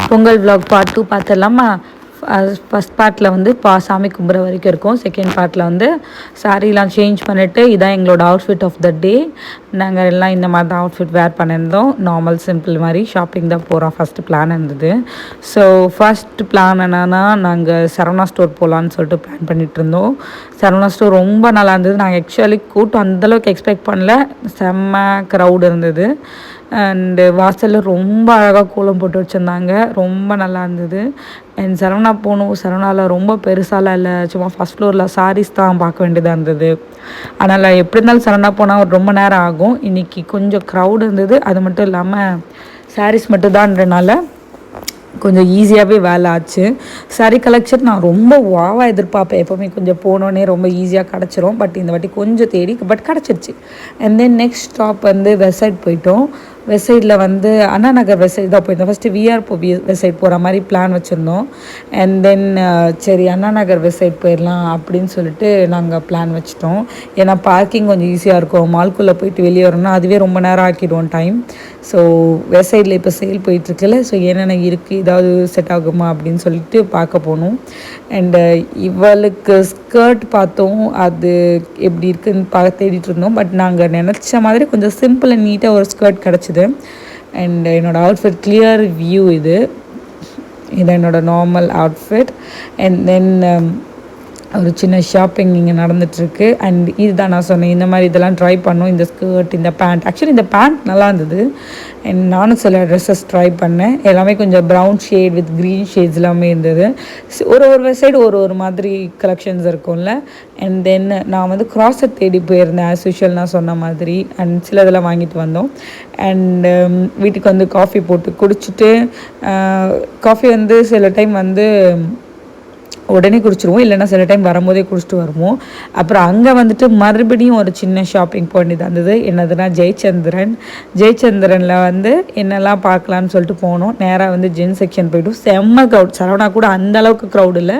Pongal vlog part 2 பார்த்துடலாமா? First பார்ட்டில் வந்து சாமி கும்பிட்ற வரைக்கும் இருக்கும். செகண்ட் பார்ட்டில் வந்து சாரீலாம் சேஞ்ச் பண்ணிவிட்டு இதான் எங்களோட அவுட்ஃபிட் ஆஃப் த டே. நாங்கள் எல்லாம் இந்த மாதிரி தான் அவுட்ஃபிட் வேர் பண்ணியிருந்தோம். நார்மல் சிம்பிள் மாதிரி ஷாப்பிங் தான் போகிறோம் ஃபஸ்ட்டு பிளான் இருந்தது. ஸோ ஃபஸ்ட் பிளான் என்னென்னா, நாங்கள் சரவணா ஸ்டோர் போகலான்னு சொல்லிட்டு பிளான் பண்ணிகிட்டு இருந்தோம். சரவணா ஸ்டோர் ரொம்ப நல்லா இருந்தது. நாங்கள் ஆக்சுவலி கூட்டம் அந்தளவுக்கு எக்ஸ்பெக்ட் பண்ணல. செம்ம க்ரௌடு இருந்தது. அண்டு வாசலில் ரொம்ப அழகாக கோலம் போட்டு வச்சுருந்தாங்க. ரொம்ப நல்லா இருந்தது. அண்ட் சரவணா போகணும். சரவணாவில் ரொம்ப பெருசாலாம் இல்லை, சும்மா ஃபஸ்ட் ஃப்ளோரில் சாரீஸ் தான் பார்க்க வேண்டியதாக இருந்தது. அதனால் எப்படி இருந்தாலும் சரவணா போனால் ஒரு ரொம்ப நேரம் ஆகும். இன்றைக்கி கொஞ்சம் க்ரௌடு இருந்தது. அது மட்டும் இல்லாமல் சாரீஸ் மட்டும்தான்றனால கொஞ்சம் ஈஸியாகவே வேலை ஆச்சு. சாரீ கலெக்ஷன் நான் ரொம்ப வாவாக எதிர்பார்ப்பேன். எப்போவுமே கொஞ்சம் போனோடனே ரொம்ப ஈஸியாக கிடச்சிரும். பட் இந்த வாட்டி கொஞ்சம் தேடி பட் கிடச்சிருச்சு. அண்ட் தென் நெக்ஸ்ட் ஸ்டாப் வந்து வெஸ்ட் சைட் போயிட்டோம். வெஸ்ட் சைடில் வந்து அண்ணா நகர் வெஸ்ட் சைடு தான் போயிருந்தோம். ஃபஸ்ட்டு விஆர் வெஸ்ட் சைட் போகிற மாதிரி பிளான் வச்சுருந்தோம். அண்ட் தென் சரி அண்ணா நகர் வெஸ்ட் சைட் போயிடலாம் அப்படின்னு சொல்லிட்டு நாங்கள் பிளான் வச்சுட்டோம். ஏன்னா பார்க்கிங் கொஞ்சம் ஈஸியாக இருக்கும். மால்குள்ளே போயிட்டு வெளியே வரணும்னா அதுவே ரொம்ப நேரம் ஆக்கிடுவோம் டைம். ஸோ வெஸ்ட் சைடில் இப்போ சேல் போயிட்டுருக்குல்ல, ஸோ என்னென்ன இருக்குது, ஏதாவது செட் ஆகுமா அப்படின்னு சொல்லிட்டு பார்க்க போனோம். அண்டு இவளுக்கு ஸ்கர்ட் பார்த்தோம், அது எப்படி இருக்குதுன்னு தேடிட்டு இருந்தோம். பட் நாங்கள் நினச்ச மாதிரி கொஞ்சம் சிம்பிள் அண்ட் நீட்டாக ஒரு ஸ்கர்ட் கிடச்சிது. அண்ட் என்னோடய அவுட்ஃபிட் கிளியர் வியூ இது என்னோடய நார்மல் அவுட்ஃபிட். அண்ட் தென் ஒரு சின்ன ஷாப்பிங் இங்கே நடந்துகிட்ருக்கு. அண்ட் இதுதான் நான் சொன்னேன், இந்த மாதிரி இதெல்லாம் ட்ரை பண்ணோம். இந்த ஸ்கர்ட், இந்த பேண்ட், ஆக்சுவலி இந்த பேண்ட் நல்லா இருந்தது. அண்ட் நானும் சில ட்ரெஸ்ஸஸ் ட்ரை பண்ணேன். எல்லாமே கொஞ்சம் brown shade with green shades எல்லாமே இருந்தது. ஒரு சைடு ஒரு மாதிரி கலெக்ஷன்ஸ் இருக்கும்ல. அண்ட் தென் நான் வந்து க்ராஸட் தேடி போயிருந்தேன் ஆஸ் யூஷுவல் நான் சொன்ன மாதிரி. அண்ட் சில இதெல்லாம் வாங்கிட்டு வந்தோம். அண்டு வீட்டுக்கு வந்து காஃபி போட்டு குடிச்சிட்டு, காஃபி வந்து சில டைம் வந்து உடனே குடிச்சிருவோம், இல்லைன்னா சில டைம் வரும்போதே குடிச்சிட்டு வருவோம். அப்புறம் அங்கே வந்துட்டு மறுபடியும் ஒரு சின்ன ஷாப்பிங் போக இருந்தது. என்னதுன்னா ஜெயச்சந்திரனில் வந்து என்னெல்லாம் பார்க்கலான்னு சொல்லிட்டு போனோம். நேராக வந்து ஜென் செக்ஷன் போய்ட்டோம். செம்ம க்ரௌட். சரவணா கூட அந்தளவுக்கு க்ரௌட் இல்லை.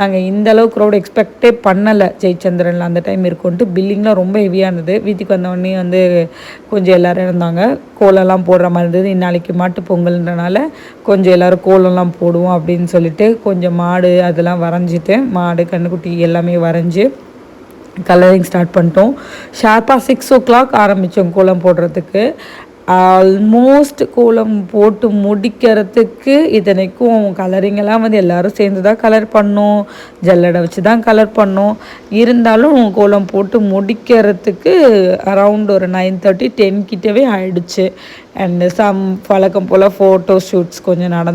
நாங்கள் இந்தளவுக்கு க்ரௌட் எக்ஸ்பெக்டே பண்ணலை ஜெயச்சந்திரனில் அந்த டைம் இருக்கும்ன்ட்டு. பில்லிங்லாம் ரொம்ப ஹெவியாக இருந்தது. வீட்டுக்கு வந்தோடனே வந்து கொஞ்சம் எல்லோரும் இருந்தாங்க, கோலம்லாம் போடுற மாதிரி இருந்தது. இந்நாளைக்கு மாட்டு பொங்கல்ன்றனால கொஞ்சம் எல்லோரும் கோலம்லாம் போடுவோம் அப்படின்னு சொல்லிட்டு கொஞ்சம் மாடு அதெல்லாம் வரைஞ்சிட்டு, மாடு கண்ணுக்குட்டி எல்லாமே வரைஞ்சி கலரிங் ஸ்டார்ட் பண்ணிட்டோம். ஷார்ப்பாக 6 o'clock ஆரம்பித்தோம் கோலம் போடுறதுக்கு. ஆல்மோஸ்ட் கோலம் போட்டு முடிக்கிறதுக்கு, இத்தனைக்கும் கலரிங்கெல்லாம் வந்து எல்லோரும் சேர்ந்து தான் கலர் பண்ணோம், ஜல்லடை வச்சு தான் கலர் பண்ணோம். இருந்தாலும் கோலம் போட்டு முடிக்கிறதுக்கு அரவுண்ட் ஒரு 9:30 10 கிட்டவே ஆயிடுச்சு. அண்டு வழக்கம் போல் ஃபோட்டோ ஷூட்ஸ் கொஞ்சம்